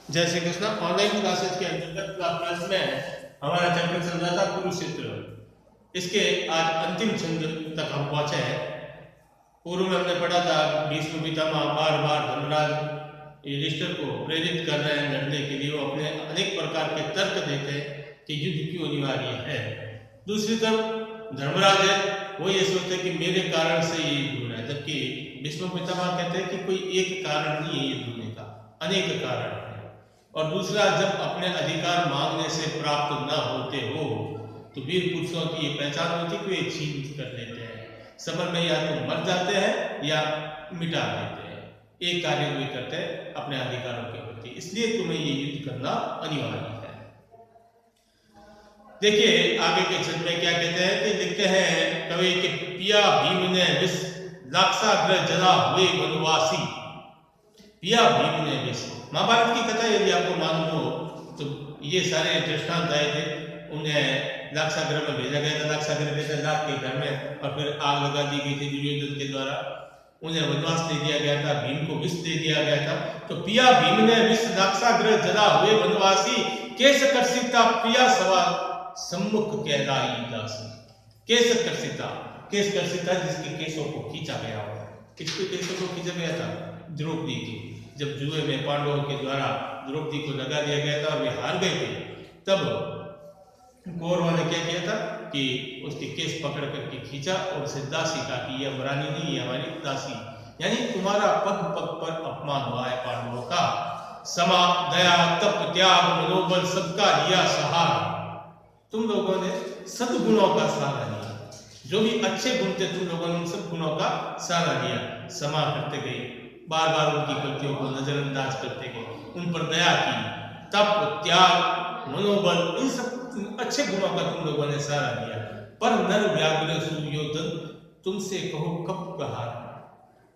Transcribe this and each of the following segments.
जय Shri Krishna. Online classes के अंतर्गत क्लास 12 में हमारा चैप्टर चल रहा था कुरुक्षेत्र। इसके आज अंतिम छंद तक हम पहुंचे हैं। पूर्व में हमने पढ़ा था भीष्म पितामह बार बार धर्मराज युधिष्ठिर को प्रेरित कर रहे हैं लड़ने के लिए। वो अपने अनेक प्रकार के तर्क देते हैं कि युद्ध क्यों अनिवार्य है। दूसरी तरफ धर्मराज है, वो ये सोचते हैं कि मेरे कारण से ये युद्ध हो रहा है, जबकि भीष्म पितामह कहते हैं कि कोई एक कारण नहीं है युद्ध होने का, अनेक कारण है। और दूसरा, जब अपने अधिकार मांगने से प्राप्त न होते हो तो वीर पुरुषों की ये पहचान होती है कि वे छीन कर लेते हैं। समय में या तो मर जाते हैं या मिटा देते हैं। एक कार्य वे करते हैं अपने अधिकारों के प्रति, इसलिए तुम्हें ये युद्ध करना अनिवार्य है। देखिए आगे के छंद में क्या कहते हैं कि लिखते हैं कवि के पिया भीम ने विष लाक्षाग्रह जला हुए वनवासी। पिया भीम ने विष, महाभारत की कथा यदि आपको मालूम हो तो ये सारे दृष्टांत आए थे। उन्हें लाक्षागृह में भेजा गया था, लाक्षागृह भेजा लाख के घर में, और फिर आग लगा दी गई थी दुर्योधन के द्वारा। उन्हें वनवास दे दिया गया था, भीम को विष दे दिया गया था। तो पिया भीम ने विष लाक्षागृह जला हुए वनवासी, केस कर्षिता प्रिया सवा सम्मुख कहलाई दासी। केस कर्षिता, केस कर्षिता जिसके केसों को खींचा गया हो। किसके केसों को खींचा गया था? द्रौपदी की। जब जुए में पांडवों के द्वारा द्रौपदी को लगा दिया गया था और वे हार गए थे, तब कौरवों ने क्या किया था कि उसके केस पकड़ करके खींचा और उसे दासी कहा कि यह रानी नहीं, ये हमारी दासी। यानी तुम्हारा पग पग पर अपमान हुआ है पांडवों का। समा दया तप त्याग मनोबल सबका लिया सहारा। तुम लोगों ने सद्गुणों का सहारा लिया, जो भी अच्छे गुण थे तुम लोगों ने उन सब गुणों का सहारा लिया। समा करते गए, बार बार उनकी गलतियों को नजरअंदाज करते गए, उन पर दया की। तप त्याग मनोबल, इन सब अच्छे गुणों का तुम लोगों ने सहारा लिया। पर नर व्याघ्र सुयोधन तुमसे कहो कब कहा।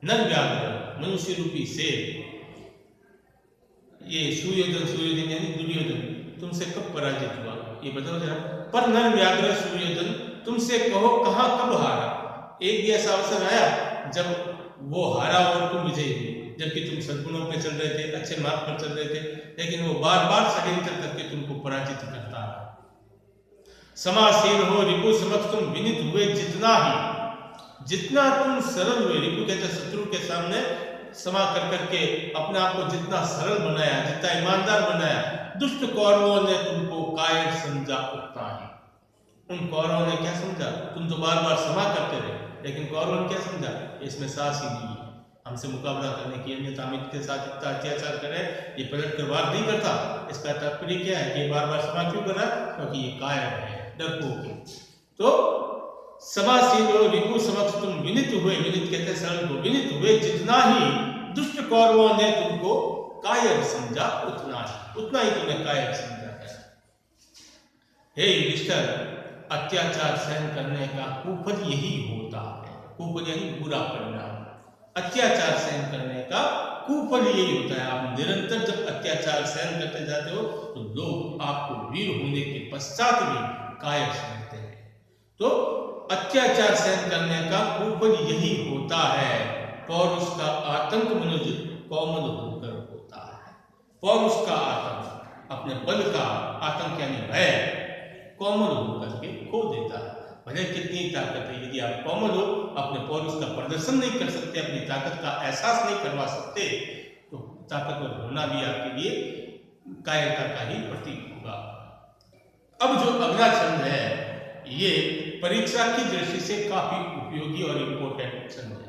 नर व्याघ्र मनुष्य रूपी शेर, ये सुयोधन यानी दुर्योधन तुमसे कब पराजित हुआ, ये बताओ जरा। पर नर व्याघ्र सुयोधन तुमसे कहो कहाँ कब हारा। एक भी ऐसा अवसर आया जब वो हारा और तुम विजयी हुए, जबकि तुम सद्गुणों पे चल रहे थे, अच्छे मार्ग पर चल रहे थे, लेकिन वो बार बार षड्यंत्र करके तुमको पराजित करता है। समासीन हो रिपु समक्ष तुम विनित हुए जितना ही, जितना तुम सरल हुए। रिपु कहते शत्रु के सामने समा कर करके अपने आप को जितना सरल बनाया, जितना ईमानदार बनाया। दुष्ट कौरवों ने तुमको कायर समझा उतना ही। उन कौरवों ने क्या समझा? तुम तो बार बार समा करते रहे, लेकिन कौरवों ने क्या समझा? इसमें साहस ही नहीं है हमसे मुकाबला करने की, अन्यथा हम इसके साथ इतना अत्याचार करें, ये पलट कर वार नहीं करता। इसका तात्पर्य क्या है कि बार बार समा क्यों कर रहा है? क्योंकि ये कायर है, डरपोक है। तो समासीन हो रिपु समक्ष तुम विनित हुए, विनित कहते सरल को, विनित हुए जितना ही दुष्ट कौरवों ने तुमको कायर समझा उतना ही तुम्हें कायर समझा है। हे युधिष्ठिर, अत्याचार सहन करने का कुफल यही होता है। कुफल यानी बुरा परिणाम। अत्याचार सहन करने का कुफल यही होता है। आप निरंतर जब अत्याचार सहन करते जाते हो तो लोग आपको वीर होने के पश्चात भी कायर समझते हैं। तो अत्याचार सहन करने का कुफल यही होता है। पौरुष का आतंक मनुज कोमल होकर होता है। पौरुष का आतंक, अपने बल का आतंक यानी भय, कोमल होकर के खो देता है। भले कितनी ताकत है, यदि आप कोमल हो, अपने पौरुष का प्रदर्शन नहीं कर सकते, अपनी ताकत का एहसास नहीं करवा सकते, तो ताकतवर होना भी आपके लिए कायरता का ही प्रतीक होगा। अब जो अगला छंद है ये परीक्षा की दृष्टि से काफी उपयोगी और इम्पोर्टेंट छंद है।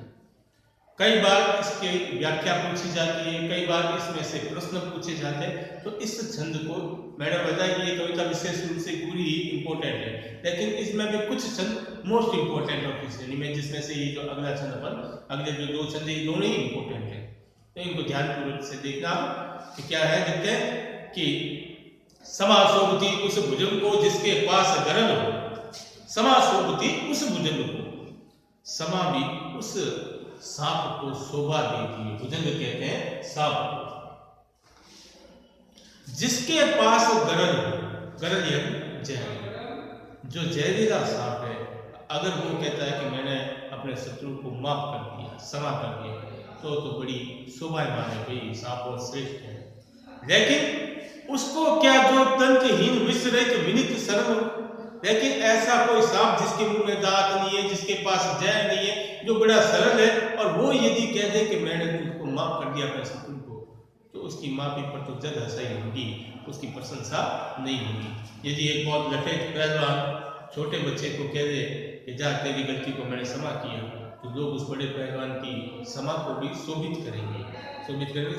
कई बार इसकी व्याख्या पूछी जाती है, कई बार इसमें से प्रश्न पूछे जाते हैं। तो इस छंद को मैडम बताएंगे, ये कविता विशेष रूप से पूरी ही इम्पोर्टेंट है, लेकिन इसमें भी कुछ छंद मोस्ट इम्पोर्टेंट और की श्रेणी में, जिसमें से ये जो अगला छंद अपन, अगले जो दो छंद ये दोनों ही इम्पोर्टेंट है। तो इनको ध्यानपूर्वक से देखना कि क्या है। देखते हैं कि समा शोभती उस भुजंग को जिसके पास गरल हो। समा शोभती उस भुजंग को, समा भी उस सांप को शोभा देती है। भुजंग कहते हैं सांप को। जिसके पास गरल हो, गरल यानी जहर, जो जहरीला सांप है, अगर वो कहता है कि मैंने अपने शत्रु को माफ कर दिया, क्षमा कर दिया, तो बड़ी शोभा माने भाई सांप बहुत श्रेष्ठ है। लेकिन उसको क्या जो दंतहीन विषरहित विनित सरल हो। लेकिन ऐसा कोई सांप जिसके मुंह में दांत नहीं है, जिसके पास जहर नहीं है, जो बड़ा सरल है, और वो यदि कह दे कि मैंने तुझको माफ कर दिया अपने शत्रु को, तो उसकी माफी पर तो जद हंसाई होगी, उसकी प्रशंसा नहीं होगी। यदि एक बहुत लठे पहलवान छोटे बच्चे को कह दे कि जा तेरी गलती को मैंने क्षमा किया, तो लोग उस बड़े पहलवान की क्षमा को भी शोभित करेंगे,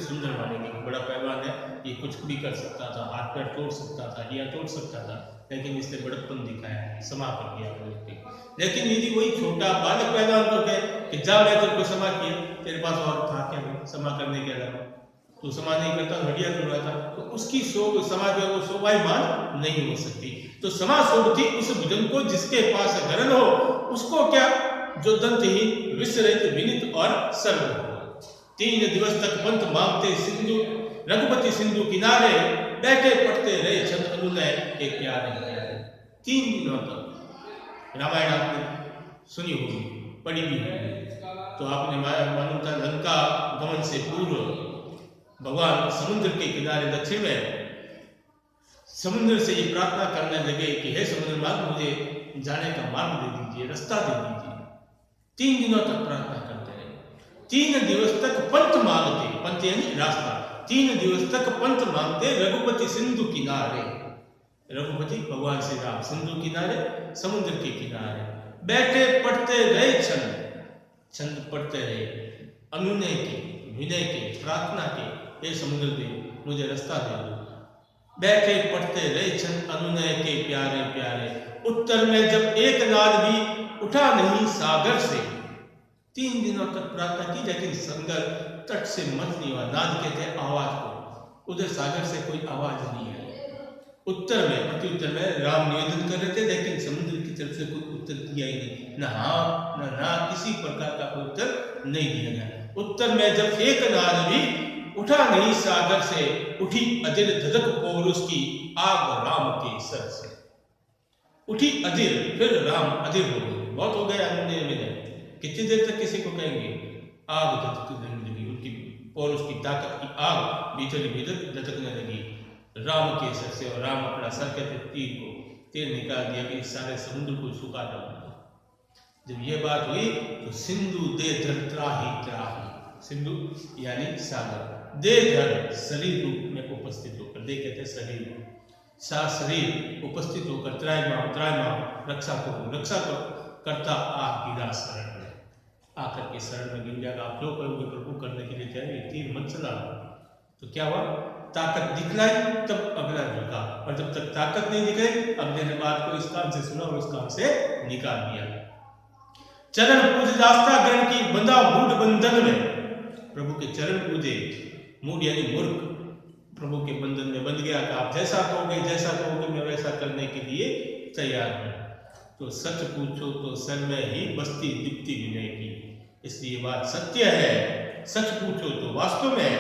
सुंदर मानेंगे। बड़ा पहलवान है, ये कुछ भी कर सकता था, हाथ पैर तोड़ सकता था या तोड़ सकता था, लेकिन इसने बड़प्पन दिखाया, क्षमा कर दिया व्यक्ति। लेकिन यदि वही छोटा बालक पहलवान को कहे कि जा मैं तेरे को क्षमा किया, तेरे पास और था क्या क्षमा करने के अलावा, तो क्षमा नहीं करता, हड्डियां तोड़ रहा था, तो उसकी समाज में वो शोभायमान नहीं हो सकती। तो क्षमा शोभती उस भुजन को जिसके पास धरन हो, उसको क्या जो दंतहीन विषरहित विनित और सरल हो। 3 दिवस तक पंथ मांगते सिंधु रघुपति सिंधु किनारे, बैठे पढ़ते रहे छंद अनुनय के प्यारे प्यारे। 3 दिनों तक रामायण आपने सुनी होगी, पढ़ी भी होगी, तो आपने मालूम था लंका गमन से पूर्व भगवान समुद्र के किनारे दक्षिण में समुद्र से ये प्रार्थना करने लगे कि हे समुद्र मार्ग, मुझे जाने का मार्ग दे दीजिए, रास्ता दे दीजिए। 3 दिनों तक प्रार्थना करते रहे। 3 दिवस तक पंथ मांगते, पंथ यानी रास्ता, 3 दिवस तक पंथ मांगते रघुपति सिंधु किनारे। रघुपति भगवान श्री राम सिंधु किनारे, समुद्र के किनारे बैठे पढ़ते रहे छंद पढ़ते रहे, अनुनय के, विनय के, प्रार्थना के, हे समुद्र देव मुझे रास्ता दे दो। बैठे पढ़ते रहे छंद अनुनय के प्यारे प्यारे। उत्तर में जब एक नाद भी उठा नहीं सागर से। 3 दिनों तक प्रार्थना की, लेकिन संगर तट से मत नहीं हुआ। नाद कहते हैं आवाज को, उधर सागर से कोई आवाज नहीं है। उत्तर में, प्रत्युत्तर में राम निवेदन कर रहे थे, लेकिन समुद्र की तरफ से कोई उत्तर दिया ही नहीं, न हाँ न ना, किसी प्रकार का कोई उत्तर नहीं दिया गया। उत्तर में जब एक नाद भी उठा नहीं सागर से, उठी अदिर धधक पौरुष की आग राम के सर से। उठी अदिर, फिर राम अदिर हो गए, बहुत हो गया अनुनय में। कितनी देर तक किसी को कहेंगे, आग धधकने लगी, उनकी पौरुष की ताकत की आग भीतर भीतर धधकने लगी राम के सर से। और राम अपना सर के तीर निकाल दिया कि सारे समुद्र को सुखा डालूंगा। जब यह बात हुई तो सिंधु दे धर त्राही त्राही, सिंधु यानी सागर, दे धर शरीर रूप में उपस्थित होकर, दे कहते शरीर, सा शरीर उपस्थित होकर त्रायमाम रक्षा को करता आ गिरा शरण में, आकर के शरण में गिर जाएगा। आप जो कहोगे प्रभु करने के लिए तैयार, तीर मत चला। तो क्या हुआ, ताकत दिखलाई तब अगला झुका, और जब तक ताकत नहीं दिखाई अगले ने बात को इस काम से सुना और उस काम से निकाल दिया। चरण पूज दास्ता ग्रहण की बंधा मूड बंधन में, प्रभु के चरण पूजे, मूड यानी मूर्ख, प्रभु के बंधन में बंध गया कि आप जैसा कहोगे मैं वैसा करने के लिए तैयार हूं। तो सच पूछो तो सर में ही बस्ती दीप्ति विनय की, इसलिए बात सत्य है। सच पूछो तो वास्तव में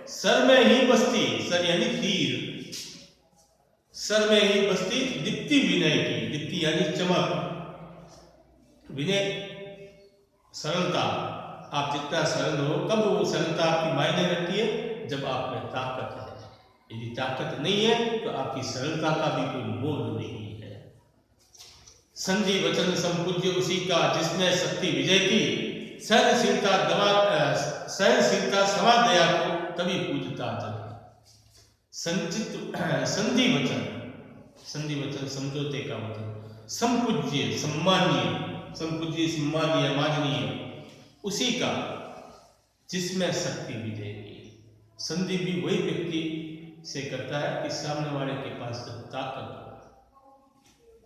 सर में ही बस्ती, सर यानी तीर, सर में ही बस्ती दीप्ति विनय की, दीप्ति यानी चमक, विनय सरलता। आप जितना सरल हो, कब वो सरलता आपकी मायने रखती है, जब आप में ताकत है। यदि ताकत नहीं है तो आपकी सरलता का भी कोई मोल नहीं है। संधि वचन संपूज्य उसी का जिसने शक्ति विजय की, सहनशीलता समा दया को तभी पूजता जन। संधि वचन समझौते का वचन, संपूज्य सम्मानीय माननीय उसी का जिसमें शक्ति विजय की। संधि भी वही व्यक्ति से करता है कि सामने वाले के पास ताकत,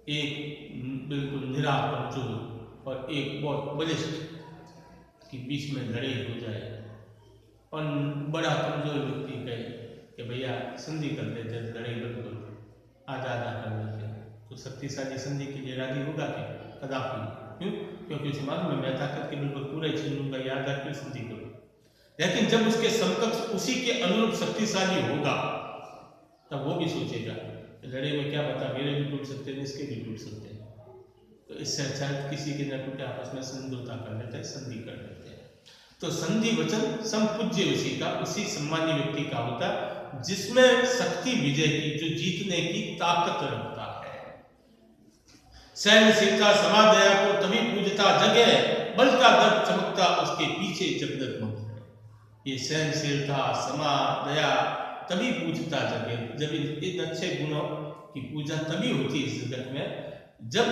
एक बिल्कुल निरा कमजोर और एक बहुत बलिष्ठ के बीच में लड़ाई हो जाए, और बड़ा कमजोर व्यक्ति कहे कि भैया संधि कर लेते, लड़ाई बंद कर, आधा कर लेते, तो शक्तिशाली संधि के लिए राजी होगा क्या? कदापि। क्यों? क्योंकि उसे मालूम है मैं ताकत के बिल्कुल पूरा ही छीन लूंगा, याद रख संधि करूँ। लेकिन जब उसके समकक्ष उसी के अनुरूप शक्तिशाली होगा तब वो भी सोचेगा लड़ाई में क्या पता मेरे भी टूट सकते हैं, इसके भी टूट सकते हैं, तो इससे अच्छा किसी के न टूटे आपस में समझौता कर लेते हैं, संधि कर लेते हैं। तो संधि वचन संपूज्य उसी का, उसी सम्मानीय व्यक्ति का होता जिसमें शक्ति विजय की, जो जीतने की ताकत रखता है। सहनशीलता समा दया को तभी पूजता जगे, बल का दर्प चमकता उसके पीछे जब डगमग है। ये सहनशीलता समा दया तभी पूजता जगे, जब इन अच्छे गुणों की पूजा तभी होती है इस जगत में जब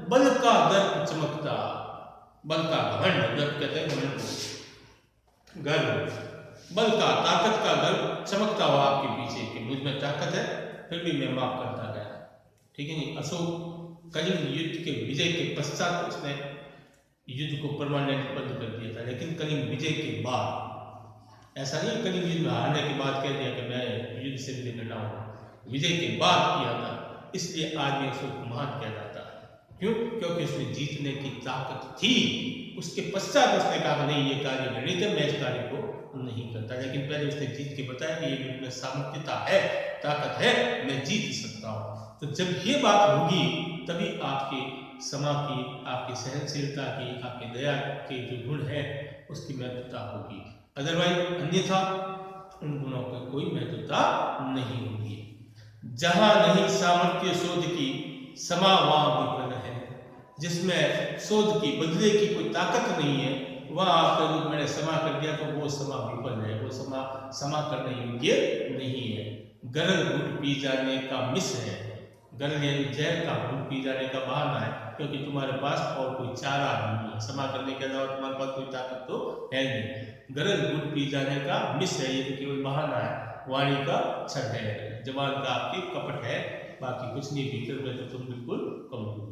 बल का दर्प चमकता, बल का घमंड, जब कहते हैं घमंड को, गर्व, बल का, ताकत का गर्व चमकता हुआ आपके पीछे कि मुझ में ताकत है फिर भी मैं माफ करता गया। ठीक है नहीं। अशोक कलिंग युद्ध के विजय के पश्चात उसने युद्ध को परमानेंट बंद कर दिया था, लेकिन कलिंग विजय के बाद ऐसा नहीं कलिंग युद्ध में हारने के बाद कह दिया कि मैं युद्ध से विजय करना हूँ, विजय के बाद किया था। इसलिए आदमी अशोक महान कहलाता है। क्यों? क्योंकि उसने जीतने की ताकत थी। उसके पश्चात उसने कहा नहीं ये कार्य घृणित है, मैं इस कार्य को नहीं करता, लेकिन पहले उसने जीत के बताया कि ये मेरे में सामर्थ्यता है, ताकत है, मैं जीत सकता हूँ। तो जब ये बात होगी तभी आपके समा की, आपकी सहनशीलता की, आपकी दया के जो गुण है उसकी महत्वता होगी। अदरवाइज अन्यथा उन गुणों की कोई महत्वता नहीं होगी। जहां नहीं सामर्थ्य शोध की, समा वहां विफल है। जिसमें शोध की, बदले की कोई ताकत नहीं है, वहां आपका जो मैंने समा कर दिया तो वो समा विफल है, वो समा करने योग्य नहीं है। गरल घुट पी जाने का मिस है, गरल यानी जहर का घुट पी जाने का बहाना है, क्योंकि तुम्हारे पास और कोई चारा नहीं है, समा करने के अलावा तुम्हारे पास कोई ताकत तो है नहीं। गरल घुट पी जाने का मिस है, ये तो केवल बहाना है, वाणी का छल है, जबान का आपकी कपट है, बाकी कुछ नहीं, भीतर में तो तुम बिल्कुल कमजोर।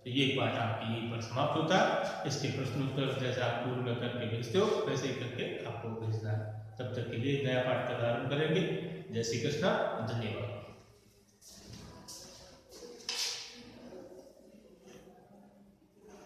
तो ये पाठ आपकी यहीं पर समाप्त होता है। इसके प्रश्न उत्तर जैसे आप पूर्व में करके भेजते हो वैसे ही करके आपको भेजना है। तब तक के लिए नया पाठ का प्रारंभ करेंगे। जय श्री कृष्ण, धन्यवाद।